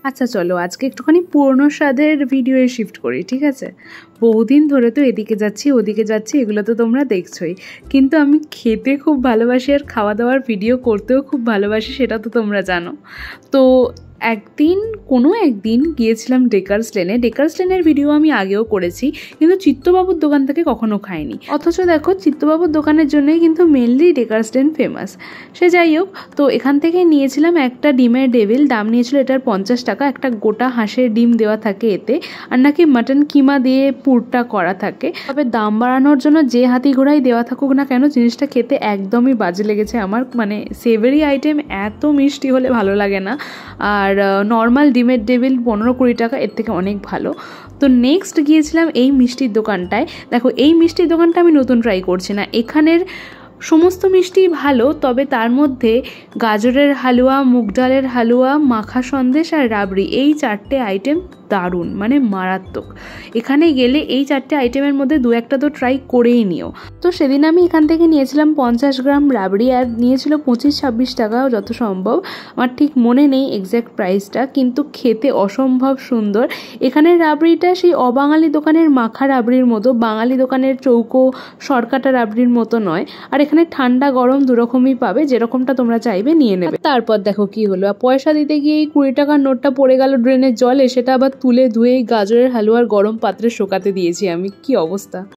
আচ্ছা চলো আজকে একটুখানি পুরনো স্বাদের ভিডিওয়ে শিফট করি, ঠিক আছে? বহুদিন ধরে তো এদিকে যাচ্ছি ওদিকে যাচ্ছি, এগুলো তো তোমরা দেখছোই, কিন্তু আমি খেতে খুব ভালোবাসি আর খাওয়া দাওয়ার ভিডিও করতেও খুব ভালোবাসি, সেটা তো তোমরা জানো। তো একদিন গিয়েছিলাম ডেকার্স লেনে। ডেকার্স লেনের ভিডিও আমি আগেও করেছি, কিন্তু চিত্তবাবুর দোকান থেকে কখনো খাইনি। অথচ দেখো চিত্তবাবুর দোকানের জন্যই কিন্তু মেনলি ডেকার্স লেন ফেমাস। সে যাই হোক, তো এখান থেকে নিয়েছিলাম একটা ডিমের ডেভিল। দাম নিয়েছিল এটার 50 টাকা। একটা গোটা হাঁসের ডিম দেওয়া থাকে এতে, আর নাকি মাটন কিমা দিয়ে পুরটা করা থাকে। তবে দাম বাড়ানোর জন্য যে হাতি ঘোড়াই দেওয়া থাকুক না কেন, জিনিসটা খেতে একদমই বাজে লেগেছে আমার। মানে সেভারি আইটেম এত মিষ্টি হলে ভালো লাগে না। আর নর্মাল ডিমের ডেভিল 15-20 টাকা, এর থেকে অনেক ভালো। তো নেক্সট গিয়েছিলাম এই মিষ্টির দোকানটায়। দেখো এই মিষ্টির দোকানটা আমি নতুন ট্রাই করছি না, এখানের সমস্ত মিষ্টি ভালো, তবে তার মধ্যে গাজরের হালুয়া, মুগ ডালের হালুয়া, মাখা সন্দেশ আর রাবড়ি, এই 4টে আইটেম দারুণ, মানে মারাত্মক। এখানে গেলে এই 4টে আইটেমের মধ্যে 2-1টা তো ট্রাই করেই নিও। তো সেদিন আমি এখান থেকে নিয়েছিলাম 50 গ্রাম রাবড়ি, আর নিয়েছিল 25-26 টাকা যত সম্ভব। আমার ঠিক মনে নেই এক্স্যাক্ট প্রাইসটা, কিন্তু খেতে অসম্ভব সুন্দর। এখানের রাবড়িটা সেই অবাঙালি দোকানের মাখা রাবড়ির মতো, বাঙালি দোকানের চৌকো শর্টকাটা রাবড়ির মতো নয়। আর এখানে ঠান্ডা গরম দুরকমই পাবে, যেরকমটা তোমরা চাইবে নিয়ে নেবে। তারপর দেখো কি হলো, পয়সা দিতে গিয়ে 20 টাকার নোটটা পড়ে গেল ড্রেনের জলে। সেটা আবার তুলে ধুয়ে গাজরের হালুয়ার গরম পাত্রে শোকাতে দিয়েছি আমি। কি অবস্থা!